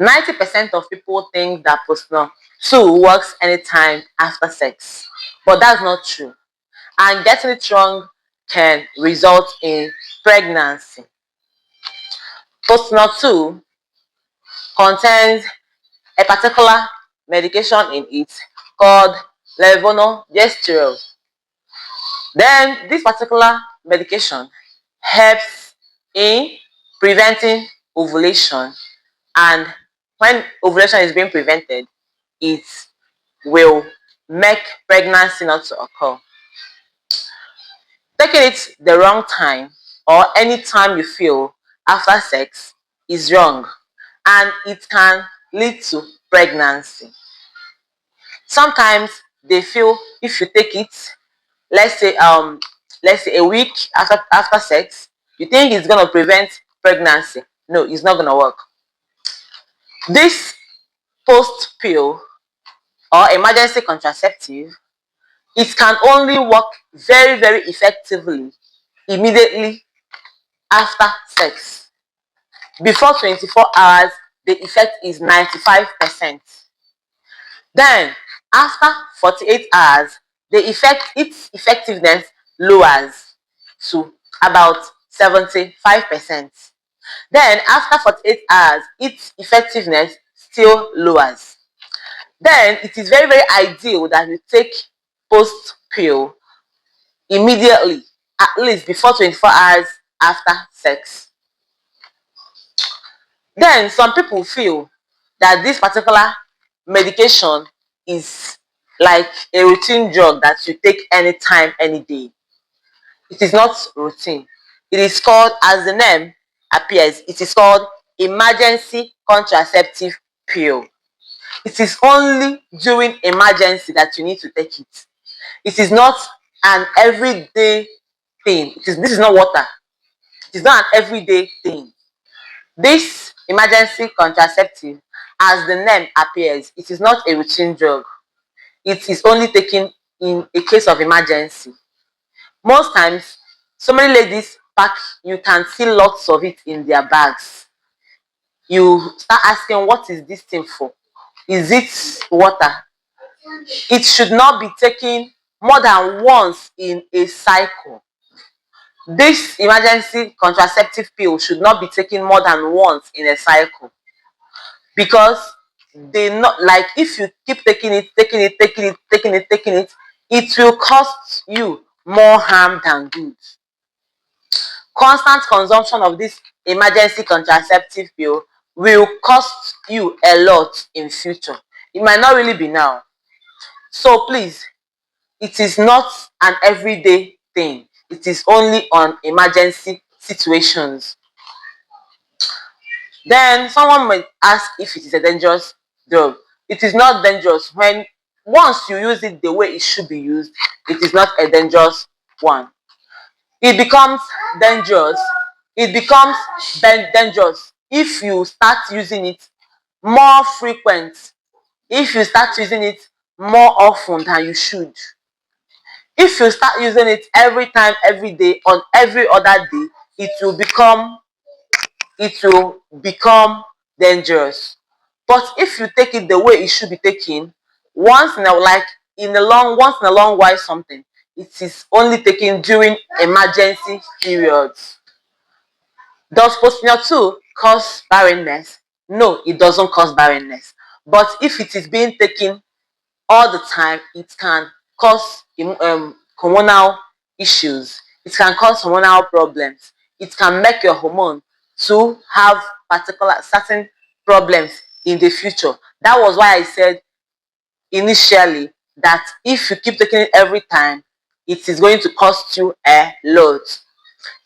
90% of people think that POSTINOR-2 works anytime after sex, but that's not true. And getting it wrong can result in pregnancy. POSTINOR-2 contains a particular medication in it called levonorgestrel. Then this particular medication helps in preventing ovulation, and when ovulation is being prevented, it will make pregnancy not to occur. Taking it the wrong time or any time you feel after sex is wrong, and it can lead to pregnancy. Sometimes they feel if you take it, let's say a week after sex, you think it's going to prevent pregnancy. No, it's not going to work. This post pill or emergency contraceptive, it can only work very, very effectively immediately after sex. Before 24 hours, the effect is 95%. Then, after 48 hours, its effectiveness lowers to about 75%. Then, after 48 hours, its effectiveness still lowers. Then, it is very, very ideal that you take post pill immediately, at least before 24 hours after sex. Then some people feel that this particular medication is like a routine drug that you take anytime, any day. It is not routine. It is called, as the name appears, it is called emergency contraceptive pill. It is only during emergency that you need to take it. It is not an everyday thing. This is not water. It is not an everyday thing. This emergency contraceptive, as the name appears, it is not a routine drug. It is only taken in a case of emergency. Most times, so many ladies pack, you can see lots of it in their bags. You start asking, what is this thing for? Is it water? It should not be taken more than once in a cycle. This emergency contraceptive pill should not be taken more than once in a cycle, because they not like, if you keep taking it, it will cost you more harm than good. Constant consumption of this emergency contraceptive pill will cost you a lot in future. It might not really be now. So please, it is not an everyday thing. It is only on emergency situations. Then someone might ask if it is a dangerous drug. It is not dangerous. When once you use it the way it should be used, it is not a dangerous one. It becomes dangerous. It becomes dangerous if you start using it more frequent. If you start using it more often than you should. If you start using it every time, every day, on every other day, it will become dangerous. But if you take it the way it should be taken, once in a long while something, it is only taken during emergency periods. Does POSTINOR-2 cause barrenness? No, it doesn't cause barrenness. But if it is being taken all the time, it can cause hormonal issues. It can cause hormonal problems. It can make your hormone to have certain problems in the future. That was why I said initially that if you keep taking it every time, it is going to cost you a lot.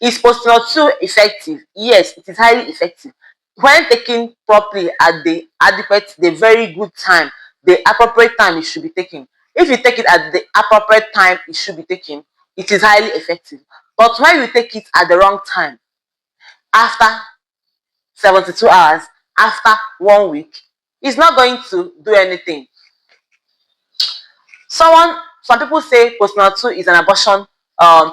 Is POSTINOR-2 effective? Yes, it is highly effective. When taken properly at the very good time, the appropriate time it should be taken. If you take it at the appropriate time it should be taken, it is highly effective. But when you take it at the wrong time, after 72 hours, after 1 week, it's not going to do anything. Some people say POSTINOR-2 is an abortion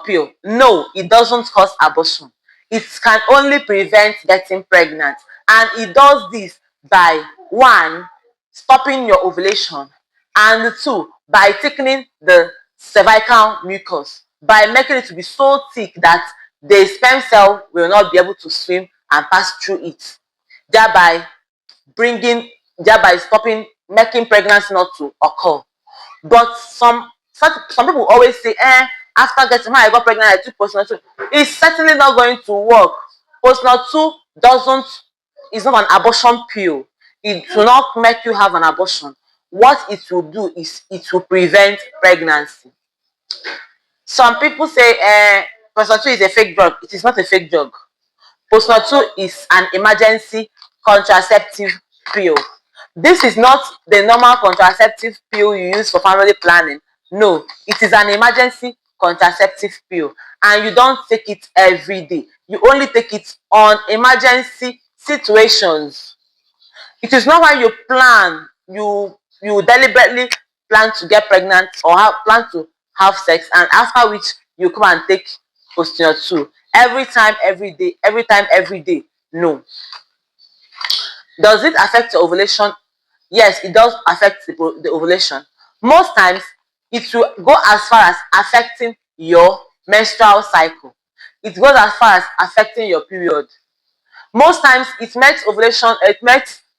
pill. No, it doesn't cause abortion. It can only prevent getting pregnant, and it does this by one, stopping your ovulation, and two, by thickening the cervical mucus, by making it to be so thick that the sperm cell will not be able to swim and pass through it, thereby stopping, making pregnancy not to occur. But some people always say, after getting when I got pregnant, I took POSTINOR-2. It's certainly not going to work. POSTINOR-2 doesn't is not an abortion pill. It will not make you have an abortion. What it will do is it will prevent pregnancy. Some people say POSTINOR-2 is a fake drug. It is not a fake drug. POSTINOR-2 is an emergency contraceptive pill. This is not the normal contraceptive pill you use for family planning. No, it is an emergency contraceptive pill, and you don't take it every day. You only take it on emergency situations. It is not when you plan, you deliberately plan to get pregnant or plan to have sex, and after which you come and take POSTINOR-2 every time, every day, every time, every day. No. Does it affect your ovulation? Yes, it does affect the ovulation. Most times, it will go as far as affecting your menstrual cycle. It goes as far as affecting your period. Most times, it makes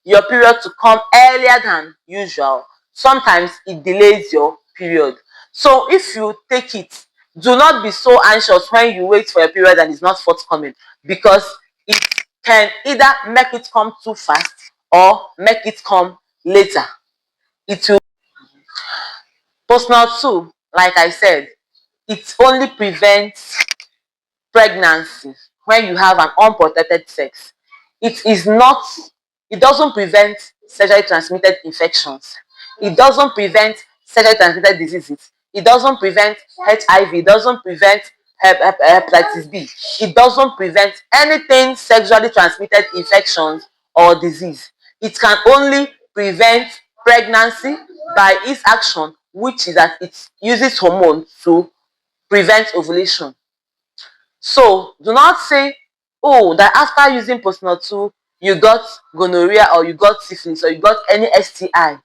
your period to come earlier than usual. Sometimes, it delays your period. So, if you take it, do not be so anxious when you wait for your period and it's not forthcoming, because it can either make it come too fast or make it come later. It will. POSTINOR-2, like I said, it only prevents pregnancy when you have an unprotected sex. It is not, it doesn't prevent sexually transmitted infections. It doesn't prevent sexually transmitted diseases. It doesn't prevent HIV. It doesn't prevent hepatitis B. It doesn't prevent anything sexually transmitted infections or disease. It can only prevent pregnancy by its action, which is that it uses hormones to prevent ovulation. So do not say, oh, that after using POSTINOR-2, you got gonorrhea or you got syphilis or you got any STI.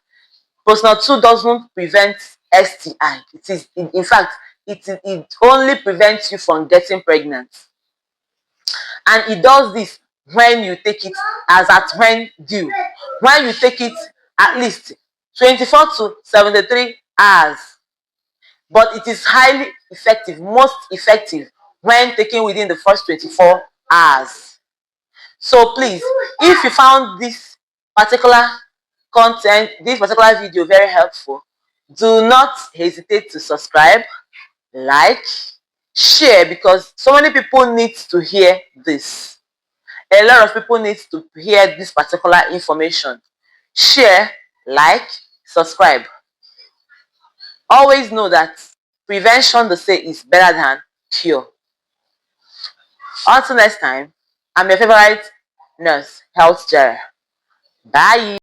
POSTINOR-2 doesn't prevent STI. In fact, it only prevents you from getting pregnant. And it does this when you take it as at when due. When you take it at least 24 to 73 hours. But it is highly effective, most effective, when taken within the first 24 hours. So please, if you found this particular content, this particular video very helpful, do not hesitate to subscribe, like, share, because so many people need to hear this. A lot of people need to hear this particular information. Share, like, subscribe. Always know that prevention, they say, is better than cure. Until next time, I'm your favorite nurse, Health Jara. Bye.